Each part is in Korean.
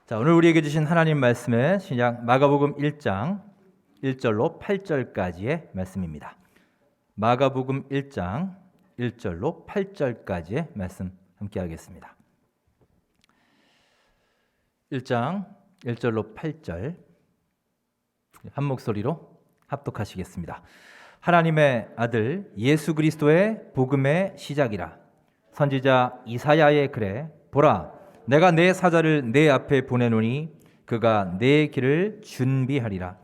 자, 오늘 우리에게 주신 하나님 말씀은 신약 마가복음 1장 1절로 8절까지의 말씀입니다. 마가복음 1장 1절로 8절까지의 말씀 함께 하겠습니다. 1장 1절로 8절 한 목소리로 합독하시겠습니다. 하나님의 아들 예수 그리스도의 복음의 시작이라. 선지자 이사야의 글에 보라, 내가 내 사자를 내 앞에 보내노니 그가 내 길을 준비하리라.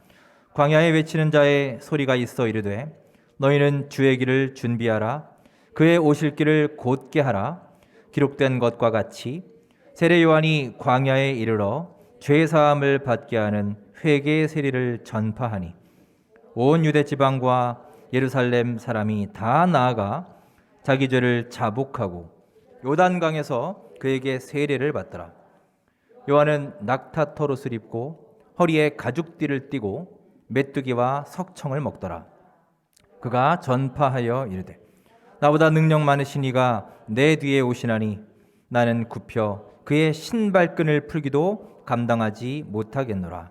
광야에 외치는 자의 소리가 있어 이르되 너희는 주의 길을 준비하라. 그의 오실 길을 곧게 하라. 기록된 것과 같이 세례 요한이 광야에 이르러 죄 사함을 받게 하는 회개의 세리를 전파하니 온 유대 지방과 예루살렘 사람이 다 나아가 자기 죄를 자복하고 요단강에서 그에게 세례를 받더라. 요한은 낙타털옷을 입고 허리에 가죽띠를 띠고 메뚜기와 석청을 먹더라. 그가 전파하여 이르되 나보다 능력 많으신 이가 내 뒤에 오시나니 나는 굽혀 그의 신발끈을 풀기도 감당하지 못하겠노라.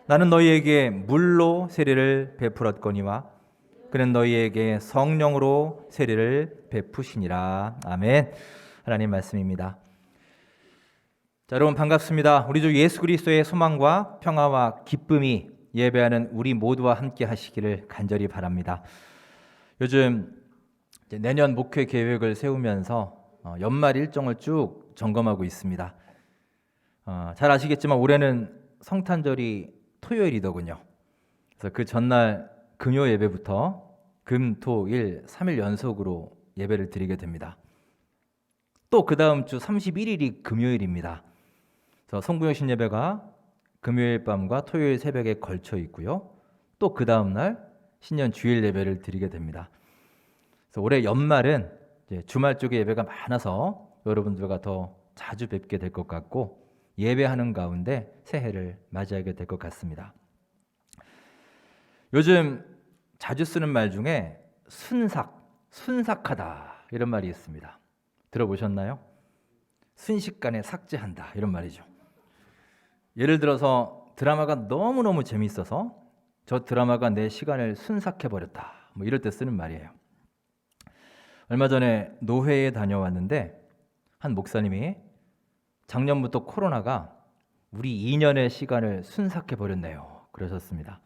나는 너희에게 물로 세례를 베풀었거니와 그는 너희에게 성령으로 세례를 베푸시니라. 아멘. 하나님 말씀입니다. 자, 여러분 반갑습니다. 우리 주 예수 그리스도의 소망과 평화와 기쁨이 예배하는 우리 모두와 함께 하시기를 간절히 바랍니다. 요즘 내년 목회 계획을 세우면서 연말 일정을 쭉 점검하고 있습니다. 잘 아시겠지만 올해는 성탄절이 토요일이더군요. 그래서 그 전날 금요 예배부터 금, 토, 일 3일 연속으로 예배를 드리게 됩니다. 또 그 다음 주 31일이 금요일입니다. 그래서 성구영신 예배가 금요일 밤과 토요일 새벽에 걸쳐 있고요. 또 그 다음 날 신년 주일 예배를 드리게 됩니다. 그래서 올해 연말은 이제 주말 쪽에 예배가 많아서 여러분들과 더 자주 뵙게 될 것 같고 예배하는 가운데 새해를 맞이하게 될 것 같습니다. 요즘 자주 쓰는 말 중에 순삭하다 이런 말이 있습니다. 들어보셨나요? 순식간에 삭제한다 이런 말이죠. 예를 들어서 드라마가 너무너무 재밌어서 저 드라마가 내 시간을 순삭해버렸다 뭐 이럴 때 쓰는 말이에요. 얼마 전에 노회에 다녀왔는데 한 목사님이 작년부터 코로나가 우리 2년의 시간을 순삭해버렸네요 그러셨습니다.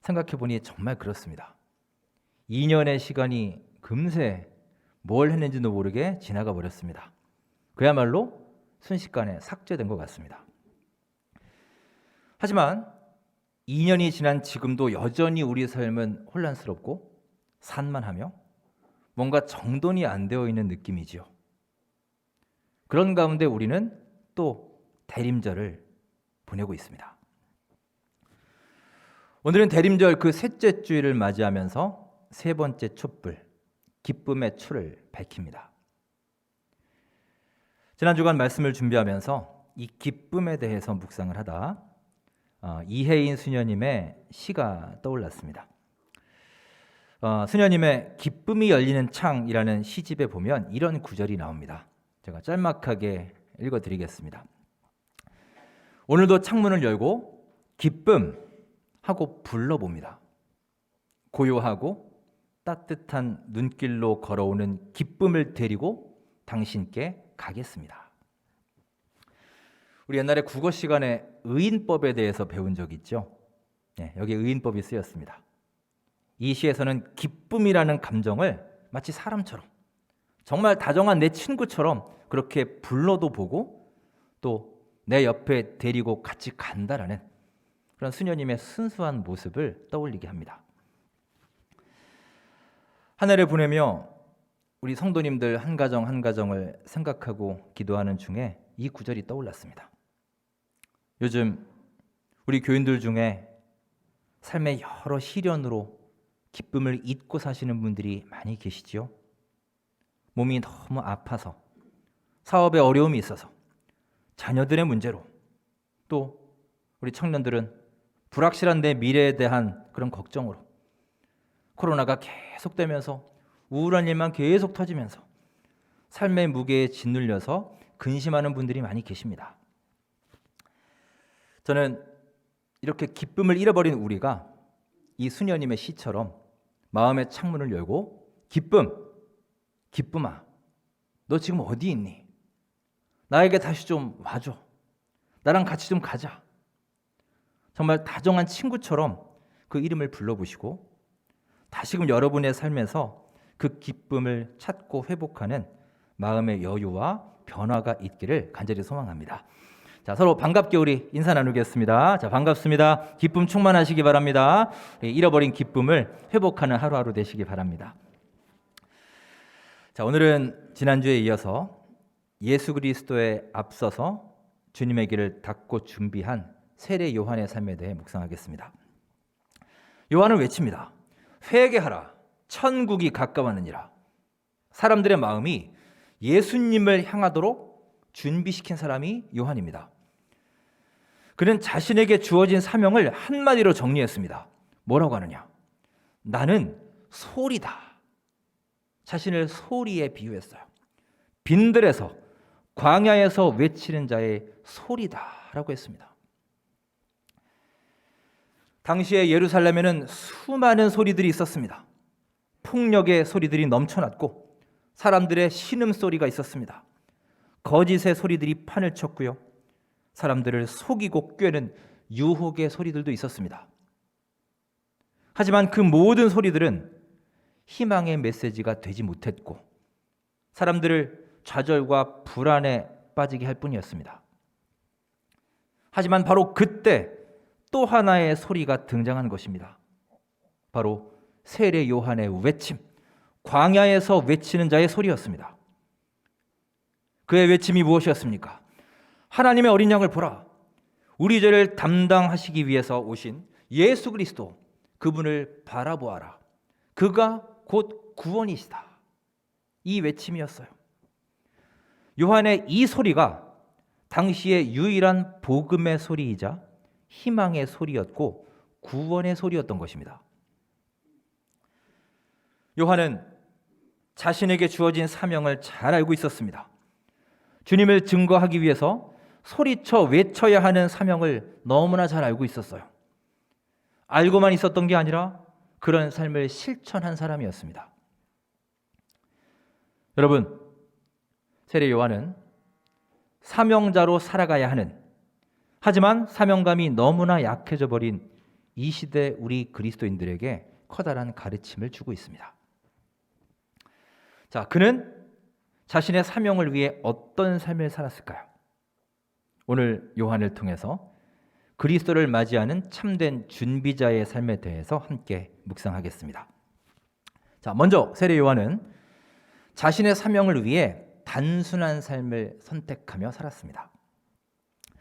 생각해보니 정말 그렇습니다. 2년의 시간이 금세 뭘 했는지도 모르게 지나가 버렸습니다. 그야말로 순식간에 삭제된 것 같습니다. 하지만 2년이 지난 지금도 여전히 우리 삶은 혼란스럽고 산만하며 뭔가 정돈이 안 되어 있는 느낌이지요. 그런 가운데 우리는 또 대림절을 보내고 있습니다. 오늘은 대림절 그 셋째 주일을 맞이하면서 세 번째 촛불, 기쁨의 초를 밝힙니다. 지난 주간 말씀을 준비하면서 이 기쁨에 대해서 묵상을 하다 이혜인 수녀님의 시가 떠올랐습니다. 수녀님의 기쁨이 열리는 창이라는 시집에 보면 이런 구절이 나옵니다. 제가 짤막하게 읽어드리겠습니다. 오늘도 창문을 열고 기쁨 하고 불러봅니다. 고요하고 따뜻한 눈길로 걸어오는 기쁨을 데리고 당신께 가겠습니다. 우리 옛날에 국어 시간에 의인법에 대해서 배운 적 있죠? 네, 여기 의인법이 쓰였습니다. 이 시에서는 기쁨이라는 감정을 마치 사람처럼 정말 다정한 내 친구처럼 그렇게 불러도 보고 또 내 옆에 데리고 같이 간다라는 그런 수녀님의 순수한 모습을 떠올리게 합니다. 한 해를 보내며 우리 성도님들 한 가정 한 가정을 생각하고 기도하는 중에 이 구절이 떠올랐습니다. 요즘 우리 교인들 중에 삶의 여러 시련으로 기쁨을 잊고 사시는 분들이 많이 계시지요. 몸이 너무 아파서, 사업에 어려움이 있어서, 자녀들의 문제로, 또 우리 청년들은 불확실한 내 미래에 대한 그런 걱정으로 코로나가 계속되면서 우울한 일만 계속 터지면서 삶의 무게에 짓눌려서 근심하는 분들이 많이 계십니다. 저는 이렇게 기쁨을 잃어버린 우리가 이 수녀님의 시처럼 마음의 창문을 열고 기쁨아, 너 지금 어디 있니? 나에게 다시 좀 와줘. 나랑 같이 좀 가자. 정말 다정한 친구처럼 그 이름을 불러보시고 다시금 여러분의 삶에서 그 기쁨을 찾고 회복하는 마음의 여유와 변화가 있기를 간절히 소망합니다. 자, 서로 반갑게 우리 인사 나누겠습니다. 자, 반갑습니다. 기쁨 충만하시기 바랍니다. 잃어버린 기쁨을 회복하는 하루하루 되시기 바랍니다. 자, 오늘은 지난주에 이어서 예수 그리스도에 앞서서 주님의 길을 닫고 준비한 세례 요한의 삶에 대해 묵상하겠습니다. 요한은 외칩니다. 회개하라, 천국이 가까웠느니라. 사람들의 마음이 예수님을 향하도록 준비시킨 사람이 요한입니다. 그는 자신에게 주어진 사명을 한마디로 정리했습니다. 뭐라고 하느냐? 나는 소리다. 자신을 소리에 비유했어요. 빈들에서 광야에서 외치는 자의 소리다라고 했습니다. 당시에 예루살렘에는 수많은 소리들이 있었습니다. 폭력의 소리들이 넘쳐났고 사람들의 신음소리가 있었습니다. 거짓의 소리들이 판을 쳤고요. 사람들을 속이고 꿰는 유혹의 소리들도 있었습니다. 하지만 그 모든 소리들은 희망의 메시지가 되지 못했고 사람들을 좌절과 불안에 빠지게 할 뿐이었습니다. 하지만 바로 그때 또 하나의 소리가 등장한 것입니다. 바로 세례 요한의 외침, 광야에서 외치는 자의 소리였습니다. 그의 외침이 무엇이었습니까? 하나님의 어린 양을 보라. 우리 죄를 담당하시기 위해서 오신 예수 그리스도, 그분을 바라보아라. 그가 곧 구원이시다. 이 외침이었어요. 요한의 이 소리가 당시의 유일한 복음의 소리이자 희망의 소리였고 구원의 소리였던 것입니다. 요한은 자신에게 주어진 사명을 잘 알고 있었습니다. 주님을 증거하기 위해서 소리쳐 외쳐야 하는 사명을 너무나 잘 알고 있었어요. 알고만 있었던 게 아니라 그런 삶을 실천한 사람이었습니다. 여러분, 세례 요한은 사명자로 살아가야 하는, 하지만 사명감이 너무나 약해져 버린 이 시대 우리 그리스도인들에게 커다란 가르침을 주고 있습니다. 자, 그는 자신의 사명을 위해 어떤 삶을 살았을까요? 오늘 요한을 통해서 그리스도를 맞이하는 참된 준비자의 삶에 대해서 함께 묵상하겠습니다. 자, 먼저 세례 요한은 자신의 사명을 위해 단순한 삶을 선택하며 살았습니다.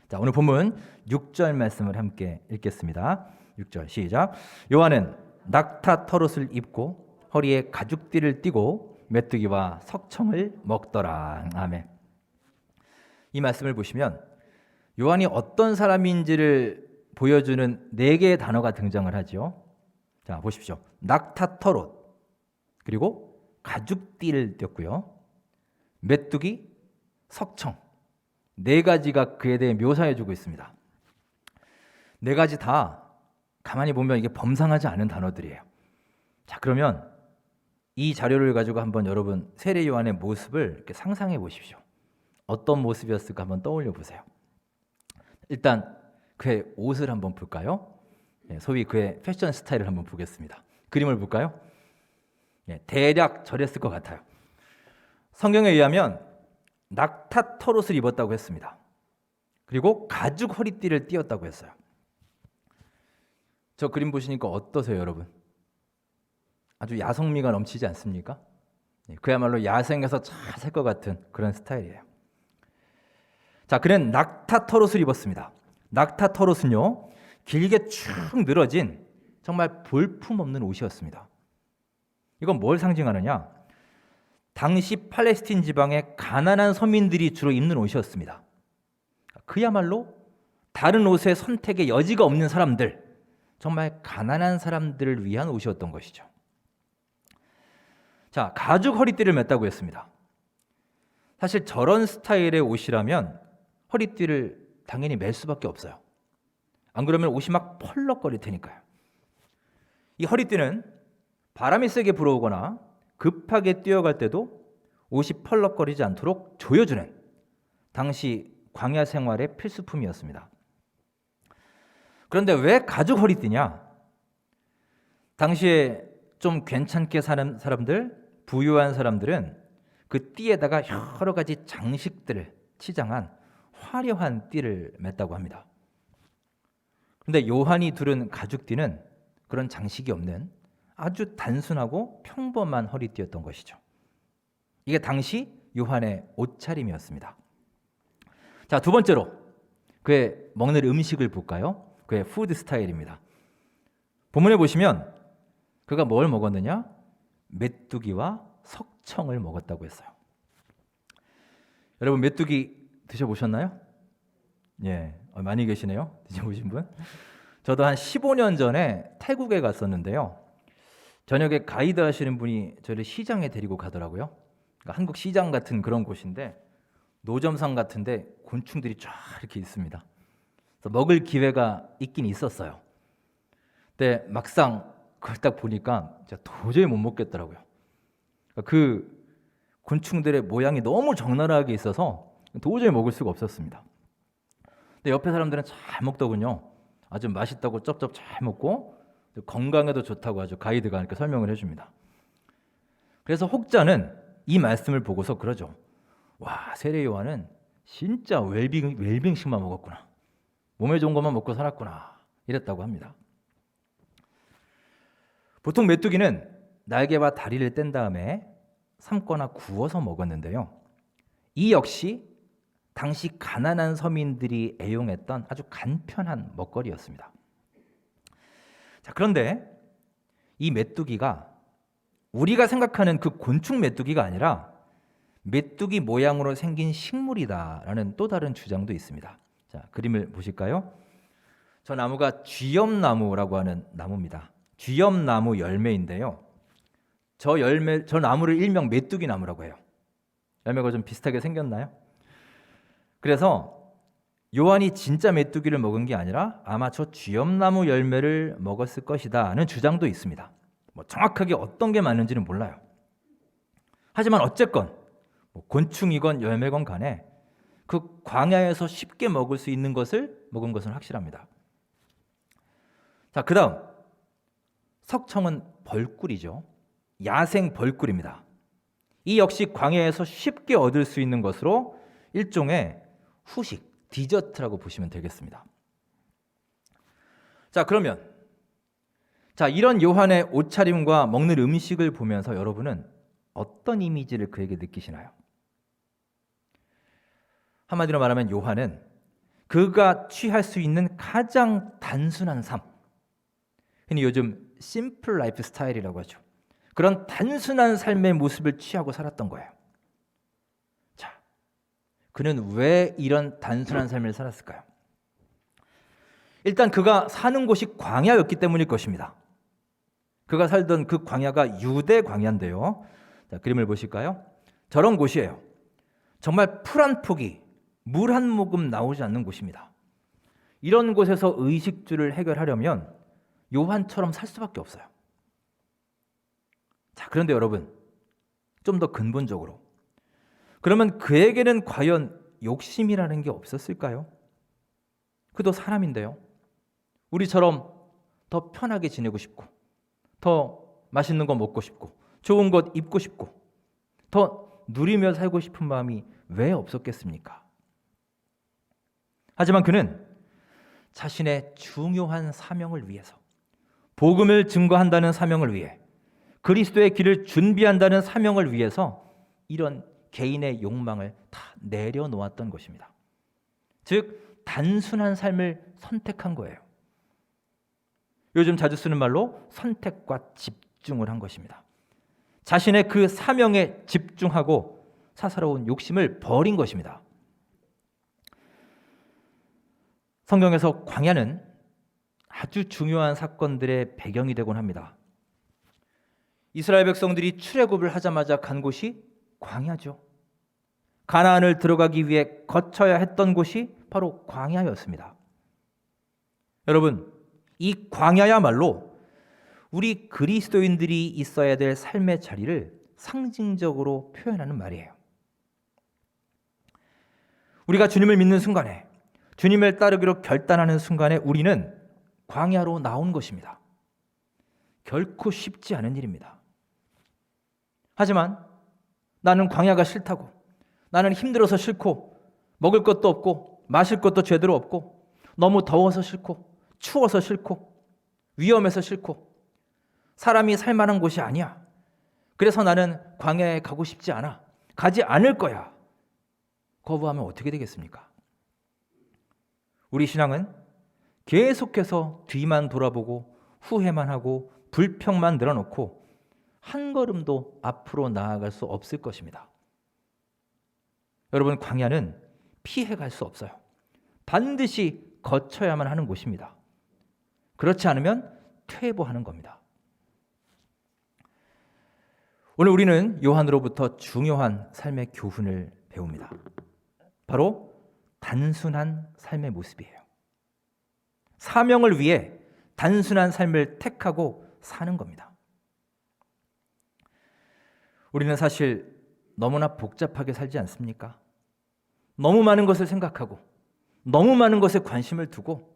자, 오늘 본문 6절 말씀을 함께 읽겠습니다. 6절 시작. 요한은 낙타 털옷을 입고 허리에 가죽띠를 띠고 메뚜기와 석청을 먹더라. 아멘. 이 말씀을 보시면 요한이 어떤 사람인지를 보여주는 4개의 단어가 등장을 하죠. 자, 보십시오. 낙타 털옷, 그리고 가죽띠를 띄었고요. 메뚜기, 석청, 4가지가 그에 대해 묘사해주고 있습니다. 4가지 다 가만히 보면 이게 범상하지 않은 단어들이에요. 자, 그러면 이 자료를 가지고 한번 여러분 세례 요한의 모습을 이렇게 상상해 보십시오. 어떤 모습이었을까 한번 떠올려 보세요. 일단 그의 옷을 한번 볼까요? 소위 그의 패션 스타일을 한번 보겠습니다. 그림을 볼까요? 대략 저랬을 것 같아요. 성경에 의하면 낙타 털옷을 입었다고 했습니다. 그리고 가죽 허리띠를 띄었다고 했어요. 저 그림 보시니까 어떠세요, 여러분? 아주 야성미가 넘치지 않습니까? 그야말로 야생에서 잘 살 것 같은 그런 스타일이에요. 자, 그는 낙타 털옷을 입었습니다. 낙타 털옷은요, 길게 쭉 늘어진 정말 볼품없는 옷이었습니다. 이건 뭘 상징하느냐? 당시 팔레스틴 지방의 가난한 서민들이 주로 입는 옷이었습니다. 그야말로 다른 옷의 선택의 여지가 없는 사람들, 정말 가난한 사람들을 위한 옷이었던 것이죠. 자, 가죽 허리띠를 맸다고 했습니다. 사실 저런 스타일의 옷이라면 허리띠를 당연히 맬 수밖에 없어요. 안 그러면 옷이 막 펄럭거릴 테니까요. 이 허리띠는 바람이 세게 불어오거나 급하게 뛰어갈 때도 옷이 펄럭거리지 않도록 조여주는 당시 광야 생활의 필수품이었습니다. 그런데 왜 가죽 허리띠냐? 당시에 좀 괜찮게 사는 사람들, 부유한 사람들은 그 띠에다가 여러 가지 장식들을 치장한 화려한 띠를 맸다고 합니다. 그런데 요한이 두른 가죽띠는 그런 장식이 없는 아주 단순하고 평범한 허리띠였던 것이죠. 이게 당시 요한의 옷차림이었습니다. 자, 두 번째로 그의 먹는 음식을 볼까요? 그의 푸드 스타일입니다. 본문에 보시면 그가 뭘 먹었느냐? 메뚜기와 석청을 먹었다고 했어요. 여러분 메뚜기 드셔보셨나요? 예, 많이 계시네요. 드셔보신 분? 저도 한 15년 전에 태국에 갔었는데요. 저녁에 가이드 하시는 분이 저를 시장에 데리고 가더라고요. 그러니까 한국 시장 같은 그런 곳인데 노점상 같은데 곤충들이 쫙 이렇게 있습니다. 그래서 먹을 기회가 있긴 있었어요. 근데 막상 그걸 딱 보니까 제가 도저히 못 먹겠더라고요. 그 곤충들의 모양이 너무 적나라하게 있어서 도저히 먹을 수가 없었습니다. 근데 옆에 사람들은 잘 먹더군요. 아주 맛있다고 쩝쩝 잘 먹고 건강에도 좋다고 아주 가이드가 이렇게 설명을 해줍니다. 그래서 혹자는 이 말씀을 보고서 그러죠. 와, 세례 요한은 진짜 웰빙식만 먹었구나. 몸에 좋은 것만 먹고 살았구나. 이랬다고 합니다. 보통 메뚜기는 날개와 다리를 뗀 다음에 삶거나 구워서 먹었는데요. 이 역시 당시 가난한 서민들이 애용했던 아주 간편한 먹거리였습니다. 자, 그런데 이 메뚜기가 우리가 생각하는 그 곤충 메뚜기가 아니라 메뚜기 모양으로 생긴 식물이다라는 또 다른 주장도 있습니다. 자, 그림을 보실까요? 저 나무가 쥐염나무라고 하는 나무입니다. 쥐염나무 열매인데요. 저 나무를 일명 메뚜기 나무라고 해요. 열매가 좀 비슷하게 생겼나요? 그래서 요한이 진짜 메뚜기를 먹은 게 아니라 아마 저 쥐염나무 열매를 먹었을 것이다는 주장도 있습니다. 정확하게 어떤 게 맞는지는 몰라요. 하지만 어쨌건 곤충이건 열매건 간에 그 광야에서 쉽게 먹을 수 있는 것을 먹은 것은 확실합니다. 자, 그다음 석청은 벌꿀이죠. 야생 벌꿀입니다. 이 역시 광야에서 쉽게 얻을 수 있는 것으로 일종의 후식, 디저트라고 보시면 되겠습니다. 자, 그러면 이런 요한의 옷차림과 먹는 음식을 보면서 여러분은 어떤 이미지를 그에게 느끼시나요? 한마디로 말하면 요한은 그가 취할 수 있는 가장 단순한 삶, 흔히 요즘 심플 라이프 스타일이라고 하죠. 그런 단순한 삶의 모습을 취하고 살았던 거예요. 자, 그는 왜 이런 단순한 삶을 살았을까요? 일단 그가 사는 곳이 광야였기 때문일 것입니다. 그가 살던 그 광야가 유대 광야인데요. 자, 그림을 보실까요? 저런 곳이에요. 정말 풀 한 폭이 물 한 모금 나오지 않는 곳입니다. 이런 곳에서 의식주를 해결하려면 요한처럼 살 수밖에 없어요. 자, 그런데 여러분, 좀 더 근본적으로 그러면 그에게는 과연 욕심이라는 게 없었을까요? 그도 사람인데요. 우리처럼 더 편하게 지내고 싶고 더 맛있는 거 먹고 싶고 좋은 것 입고 싶고 더 누리며 살고 싶은 마음이 왜 없었겠습니까? 하지만 그는 자신의 중요한 사명을 위해서, 복음을 증거한다는 사명을 위해, 그리스도의 길을 준비한다는 사명을 위해서 이런 개인의 욕망을 다 내려놓았던 것입니다. 즉 단순한 삶을 선택한 거예요. 요즘 자주 쓰는 말로 선택과 집중을 한 것입니다. 자신의 그 사명에 집중하고 사사로운 욕심을 버린 것입니다. 성경에서 광야는 아주 중요한 사건들의 배경이 되곤 합니다. 이스라엘 백성들이 출애굽을 하자마자 간 곳이 광야죠. 가나안을 들어가기 위해 거쳐야 했던 곳이 바로 광야였습니다. 여러분, 이 광야야말로 우리 그리스도인들이 있어야 될 삶의 자리를 상징적으로 표현하는 말이에요. 우리가 주님을 믿는 순간에, 주님을 따르기로 결단하는 순간에 우리는 광야로 나온 것입니다. 결코 쉽지 않은 일입니다. 하지만 나는 광야가 싫다고, 나는 힘들어서 싫고, 먹을 것도 없고 마실 것도 제대로 없고, 너무 더워서 싫고, 추워서 싫고, 위험해서 싫고, 사람이 살만한 곳이 아니야. 그래서 나는 광야에 가고 싶지 않아. 가지 않을 거야. 거부하면 어떻게 되겠습니까? 우리 신앙은 계속해서 뒤만 돌아보고 후회만 하고 불평만 늘어놓고 한 걸음도 앞으로 나아갈 수 없을 것입니다. 여러분, 광야는 피해갈 수 없어요. 반드시 거쳐야만 하는 곳입니다. 그렇지 않으면 퇴보하는 겁니다. 오늘 우리는 요한으로부터 중요한 삶의 교훈을 배웁니다. 바로 단순한 삶의 모습이에요. 사명을 위해 단순한 삶을 택하고 사는 겁니다. 우리는 사실 너무나 복잡하게 살지 않습니까? 너무 많은 것을 생각하고 너무 많은 것에 관심을 두고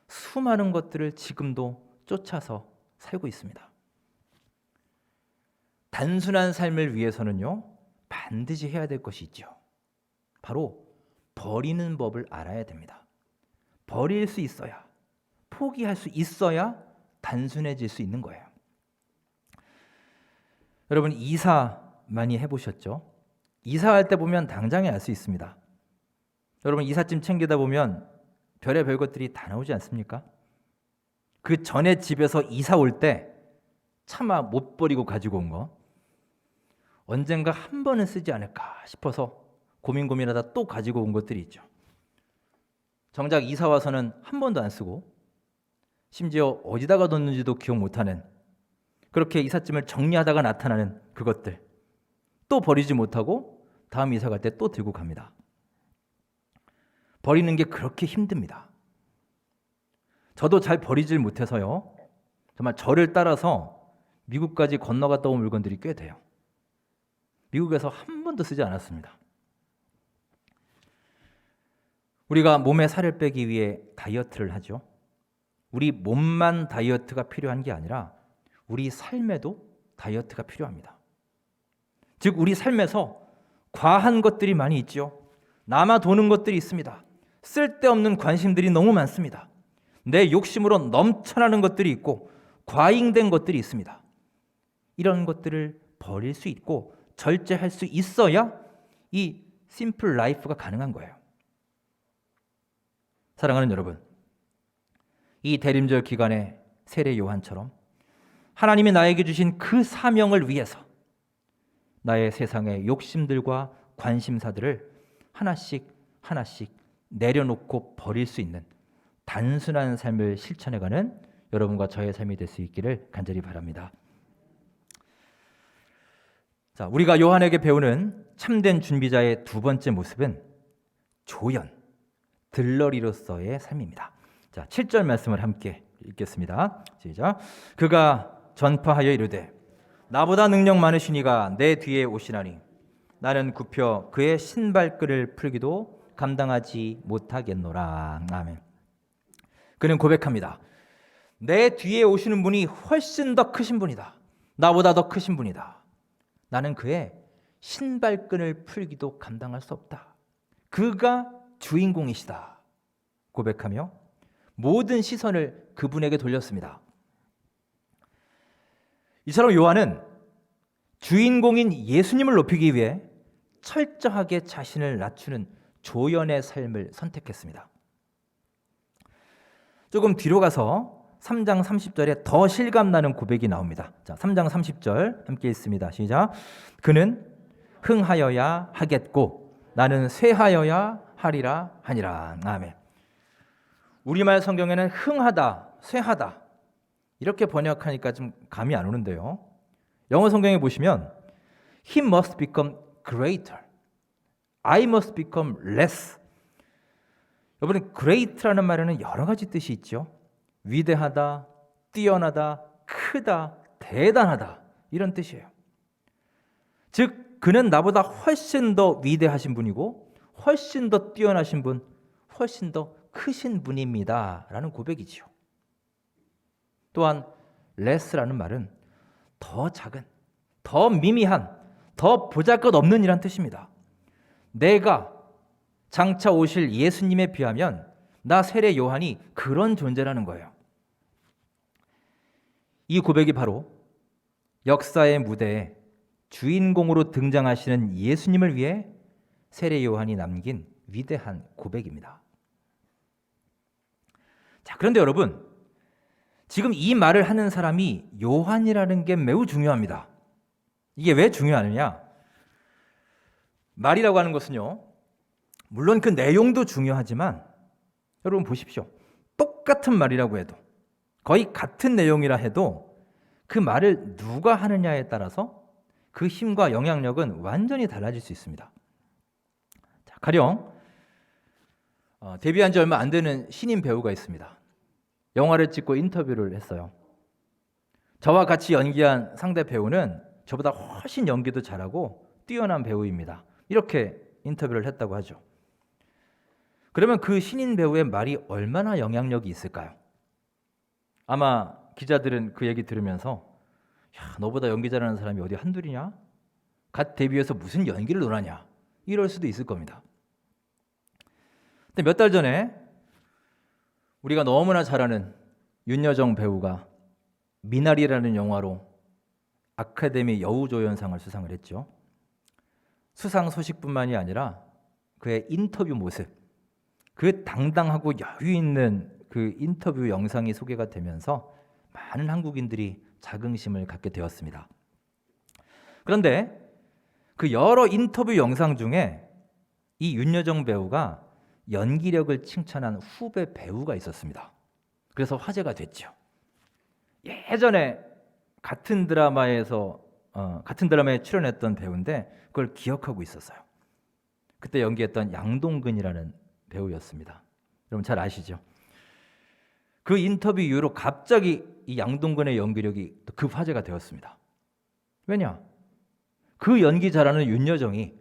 수많은 것들을 지금도 쫓아서 살고 있습니다. 단순한 삶을 위해서는요, 반드시 해야 될 것이 있죠. 바로 버리는 법을 알아야 됩니다. 버릴 수 있어야, 포기할 수 있어야 단순해질 수 있는 거예요. 여러분, 이사 많이 해보셨죠? 이사할 때 보면 당장에 알 수 있습니다. 여러분, 이삿짐 챙기다 보면 별의별 것들이 다 나오지 않습니까? 그 전에 집에서 이사 올 때 차마 못 버리고 가지고 온 거, 언젠가 한 번은 쓰지 않을까 싶어서 고민하다 또 가지고 온 것들이 있죠. 정작 이사 와서는 한 번도 안 쓰고 심지어 어디다가 뒀는지도 기억 못하는, 그렇게 이삿짐을 정리하다가 나타나는 그것들, 또 버리지 못하고 다음 이사 갈 때 또 들고 갑니다. 버리는 게 그렇게 힘듭니다. 저도 잘 버리질 못해서요, 정말 저를 따라서 미국까지 건너갔다 온 물건들이 꽤 돼요. 미국에서 한 번도 쓰지 않았습니다. 우리가 몸에 살을 빼기 위해 다이어트를 하죠. 우리 몸만 다이어트가 필요한 게 아니라 우리 삶에도 다이어트가 필요합니다. 즉, 우리 삶에서 과한 것들이 많이 있죠. 남아 도는 것들이 있습니다. 쓸데없는 관심들이 너무 많습니다. 내 욕심으로 넘쳐나는 것들이 있고 과잉된 것들이 있습니다. 이런 것들을 버릴 수 있고 절제할 수 있어야 이 심플 라이프가 가능한 거예요. 사랑하는 여러분, 이 대림절 기간의 세례 요한처럼 하나님이 나에게 주신 그 사명을 위해서 나의 세상의 욕심들과 관심사들을 하나씩 하나씩 내려놓고 버릴 수 있는 단순한 삶을 실천해가는 여러분과 저의 삶이 될 수 있기를 간절히 바랍니다. 자, 우리가 요한에게 배우는 참된 준비자의 두 번째 모습은 조연, 들러리로서의 삶입니다. 자, 7절 말씀을 함께 읽겠습니다. 시작. 그가 전파하여 이르되 나보다 능력 많으시니가 내 뒤에 오시나니 나는 굽혀 그의 신발끈을 풀기도 감당하지 못하겠노라. 아멘. 그는 고백합니다. 내 뒤에 오시는 분이 훨씬 더 크신 분이다. 나보다 더 크신 분이다. 나는 그의 신발끈을 풀기도 감당할 수 없다. 그가 주인공이시다. 고백하며 모든 시선을 그분에게 돌렸습니다. 이처럼 요한은 주인공인 예수님을 높이기 위해 철저하게 자신을 낮추는 조연의 삶을 선택했습니다. 조금 뒤로 가서 3장 30절에 더 실감나는 고백이 나옵니다. 자, 3장 30절 함께 읽습니다. 시작. 그는 흥하여야 하겠고 나는 쇠하여야 하리라 하니라. 아멘. 우리말 성경에는 흥하다, 쇠하다 이렇게 번역하니까 좀 감이 안 오는데요. 영어 성경에 보시면 He must become greater, I must become less. 여러분, great라는 말에는 여러 가지 뜻이 있죠. 위대하다, 뛰어나다, 크다, 대단하다, 이런 뜻이에요. 즉, 그는 나보다 훨씬 더 위대하신 분이고 훨씬 더 뛰어나신 분, 훨씬 더 크신 분입니다 라는 고백이지요. 또한 less라는 말은 더 작은, 더 미미한, 더 보잘것없는 이란 뜻입니다. 내가 장차 오실 예수님에 비하면 나 세례 요한이 그런 존재라는 거예요. 이 고백이 바로 역사의 무대에 주인공으로 등장하시는 예수님을 위해 세례 요한이 남긴 위대한 고백입니다. 자, 그런데 여러분, 지금 이 말을 하는 사람이 요한이라는 게 매우 중요합니다. 이게 왜 중요하느냐? 말이라고 하는 것은요, 물론 그 내용도 중요하지만 여러분 보십시오. 똑같은 말이라고 해도, 거의 같은 내용이라 해도 그 말을 누가 하느냐에 따라서 그 힘과 영향력은 완전히 달라질 수 있습니다. 자, 가령 데뷔한 지 얼마 안 되는 신인 배우가 있습니다. 영화를 찍고 인터뷰를 했어요. 저와 같이 연기한 상대 배우는 저보다 훨씬 연기도 잘하고 뛰어난 배우입니다. 이렇게 인터뷰를 했다고 하죠. 그러면 그 신인 배우의 말이 얼마나 영향력이 있을까요? 아마 기자들은 그 얘기 들으면서 야, 너보다 연기 잘하는 사람이 어디 한둘이냐? 갓 데뷔해서 무슨 연기를 논하냐? 이럴 수도 있을 겁니다. 근데 몇 달 전에 우리가 너무나 잘 아는 윤여정 배우가 미나리라는 영화로 아카데미 여우조연상을 수상을 했죠. 수상 소식뿐만이 아니라 그의 인터뷰 모습, 그 당당하고 여유 있는 그 인터뷰 영상이 소개가 되면서 많은 한국인들이 자긍심을 갖게 되었습니다. 그런데 그 여러 인터뷰 영상 중에 이 윤여정 배우가 연기력을 칭찬한 후배 배우가 있었습니다. 그래서 화제가 됐죠. 예전에 같은 드라마에 출연했던 배우인데 그걸 기억하고 있었어요. 그때 연기했던 양동근이라는 배우였습니다. 여러분 잘 아시죠? 그 인터뷰 이후로 갑자기 이 양동근의 연기력이 또 급 화제가 되었습니다. 왜냐? 그 연기 잘하는 윤여정이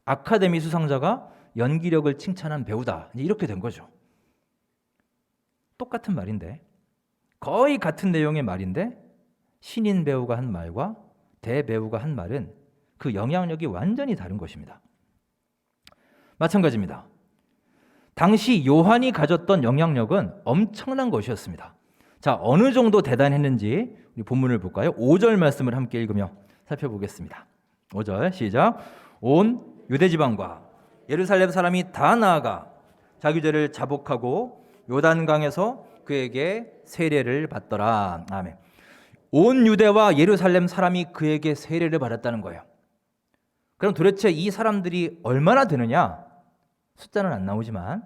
아카데미 수상자가 연기력을 칭찬한 배우다. 이렇게 된 거죠. 똑같은 말인데, 거의 같은 내용의 말인데 신인 배우가 한 말과 대배우가 한 말은 그 영향력이 완전히 다른 것입니다. 마찬가지입니다. 당시 요한이 가졌던 영향력은 엄청난 것이었습니다. 자, 어느 정도 대단했는지 우리 본문을 볼까요? 5절 말씀을 함께 읽으며 살펴보겠습니다. 5절 시작. 온 유대지방과 예루살렘 사람이 다 나아가 자기 죄를 자복하고 요단강에서 그에게 세례를 받더라. 아멘. 온 유대와 예루살렘 사람이 그에게 세례를 받았다는 거예요. 그럼 도대체 이 사람들이 얼마나 되느냐? 숫자는 안 나오지만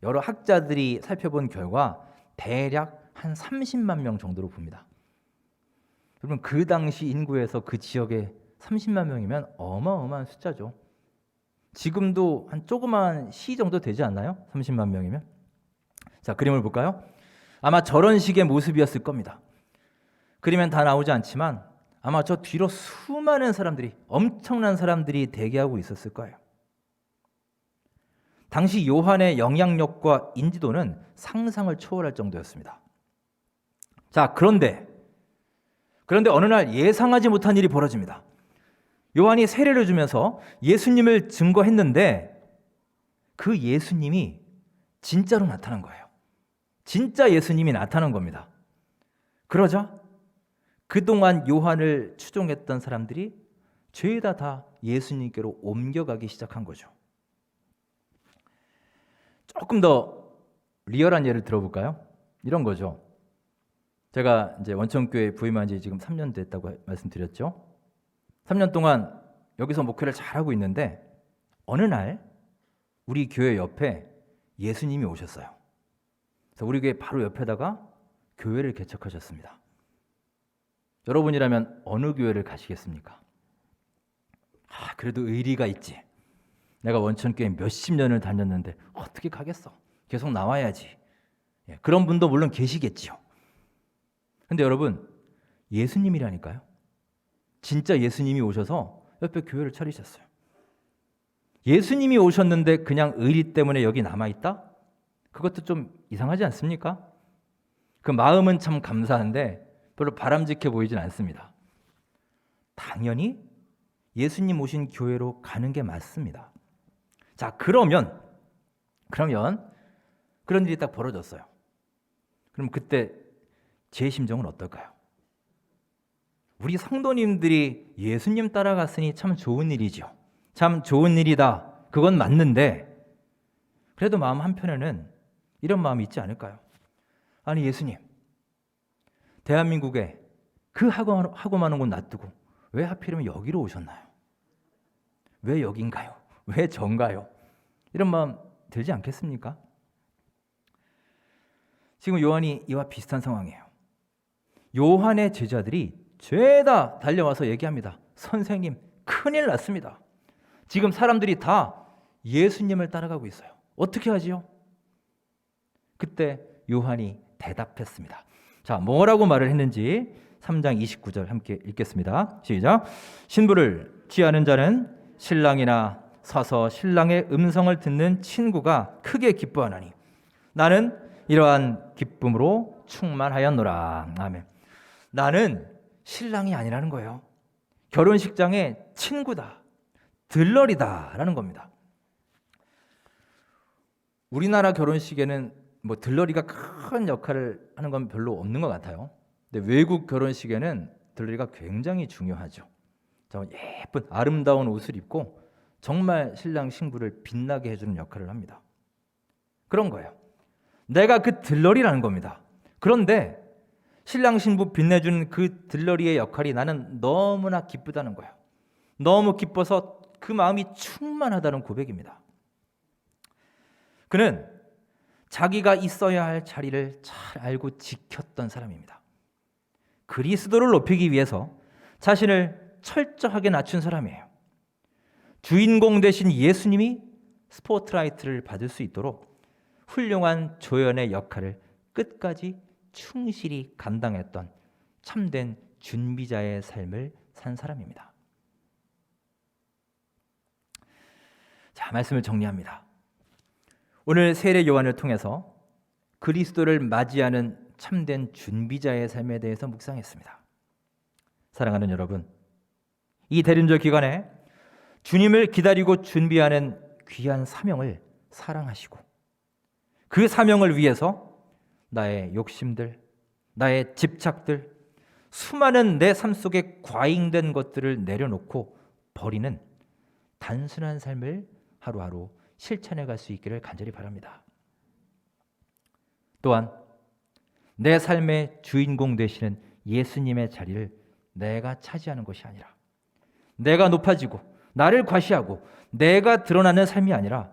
여러 학자들이 살펴본 결과 대략 한 30만 명 정도로 봅니다. 여러분 그 당시 인구에서 그 지역에 30만 명이면 어마어마한 숫자죠. 지금도 한 조그만 시 정도 되지 않나요? 30만 명이면. 자, 그림을 볼까요? 아마 저런 식의 모습이었을 겁니다. 그림엔 다 나오지 않지만 아마 저 뒤로 수많은 사람들이, 엄청난 사람들이 대기하고 있었을 거예요. 당시 요한의 영향력과 인지도는 상상을 초월할 정도였습니다. 자, 그런데 어느 날 예상하지 못한 일이 벌어집니다. 요한이 세례를 주면서 예수님을 증거했는데 그 예수님이 진짜로 나타난 거예요. 진짜 예수님이 나타난 겁니다. 그러자 그동안 요한을 추종했던 사람들이 죄다 다 예수님께로 옮겨가기 시작한 거죠. 조금 더 리얼한 예를 들어볼까요? 이런 거죠. 제가 이제 원천교회 부임한 지 지금 3년 됐다고 말씀드렸죠. 3년 동안 여기서 목회를 잘하고 있는데 어느 날 우리 교회 옆에 예수님이 오셨어요. 그래서 우리 교회 바로 옆에다가 교회를 개척하셨습니다. 여러분이라면 어느 교회를 가시겠습니까? 그래도 의리가 있지. 내가 원천교회 몇십 년을 다녔는데 어떻게 가겠어? 계속 나와야지. 그런 분도 물론 계시겠지요. 근데 여러분, 예수님이라니까요. 진짜 예수님이 오셔서 옆에 교회를 차리셨어요. 예수님이 오셨는데 그냥 의리 때문에 여기 남아있다? 그것도 좀 이상하지 않습니까? 그 마음은 참 감사한데 별로 바람직해 보이진 않습니다. 당연히 예수님 오신 교회로 가는 게 맞습니다. 자, 그러면 그런 일이 딱 벌어졌어요. 그럼 그때 제 심정은 어떨까요? 우리 성도님들이 예수님 따라갔으니 참 좋은 일이죠. 참 좋은 일이다. 그건 맞는데 그래도 마음 한편에는 이런 마음이 있지 않을까요? 아니 예수님, 대한민국에 그 하고 많은 곳 놔두고 왜 하필이면 여기로 오셨나요? 왜 여긴가요? 왜 전가요? 이런 마음 들지 않겠습니까? 지금 요한이 이와 비슷한 상황이에요. 요한의 제자들이 죄다 달려와서 얘기합니다. 선생님, 큰일 났습니다. 지금 사람들이 다 예수님을 따라가고 있어요. 어떻게 하지요? 그때 요한이 대답했습니다. 자, 뭐라고 말을 했는지 3장 29절 함께 읽겠습니다. 시작. 신부를 취하는 자는 신랑이나 서서 신랑의 음성을 듣는 친구가 크게 기뻐하나니 나는 이러한 기쁨으로 충만하였노라. 아멘. 나는 신랑이 아니라는 거예요. 결혼식장의 친구다. 들러리다라는 겁니다. 우리나라 결혼식에는 뭐 들러리가 큰 역할을 하는 건 별로 없는 것 같아요. 근데 외국 결혼식에는 들러리가 굉장히 중요하죠. 예쁜 아름다운 옷을 입고 정말 신랑 신부를 빛나게 해주는 역할을 합니다. 그런 거예요. 내가 그 들러리라는 겁니다. 그런데 신랑 신부 빛내주는 그 들러리의 역할이 나는 너무나 기쁘다는 거예요. 너무 기뻐서 그 마음이 충만하다는 고백입니다. 그는 자기가 있어야 할 자리를 잘 알고 지켰던 사람입니다. 그리스도를 높이기 위해서 자신을 철저하게 낮춘 사람이에요. 주인공 되신 예수님이 스포트라이트를 받을 수 있도록 훌륭한 조연의 역할을 끝까지 충실히 감당했던 참된 준비자의 삶을 산 사람입니다. 자, 말씀을 정리합니다. 오늘 세례 요한을 통해서 그리스도를 맞이하는 참된 준비자의 삶에 대해서 묵상했습니다. 사랑하는 여러분, 이 대림절 기간에 주님을 기다리고 준비하는 귀한 사명을 사랑하시고 그 사명을 위해서 나의 욕심들, 나의 집착들, 수많은 내 삶 속에 과잉된 것들을 내려놓고 버리는 단순한 삶을 하루하루 실천해 갈 수 있기를 간절히 바랍니다. 또한 내 삶의 주인공 되시는 예수님의 자리를 내가 차지하는 것이 아니라 내가 높아지고 나를 과시하고 내가 드러나는 삶이 아니라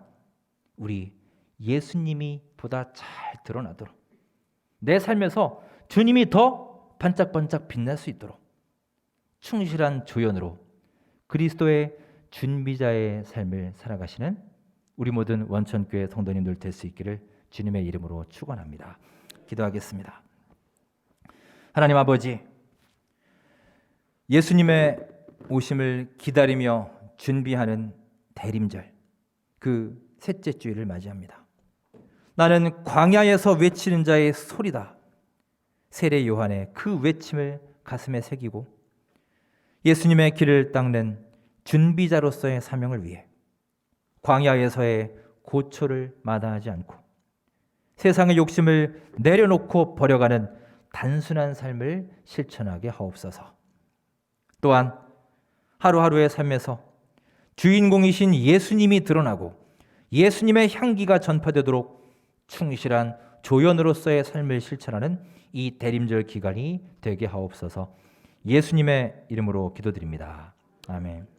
우리 예수님이 보다 잘 드러나도록 내 삶에서 주님이 더 반짝반짝 빛날 수 있도록 충실한 조연으로 그리스도의 준비자의 삶을 살아가시는 우리 모든 원천교회 성도님들 될 수 있기를 주님의 이름으로 축원합니다. 기도하겠습니다. 하나님 아버지, 예수님의 오심을 기다리며 준비하는 대림절, 그 셋째 주일을 맞이합니다. 나는 광야에서 외치는 자의 소리다. 세례 요한의 그 외침을 가슴에 새기고 예수님의 길을 닦는 준비자로서의 사명을 위해 광야에서의 고초를 마다하지 않고 세상의 욕심을 내려놓고 버려가는 단순한 삶을 실천하게 하옵소서. 또한 하루하루의 삶에서 주인공이신 예수님이 드러나고 예수님의 향기가 전파되도록 충실한 조연으로서의 삶을 실천하는 이 대림절 기간이 되게 하옵소서. 예수님의 이름으로 기도드립니다. 아멘.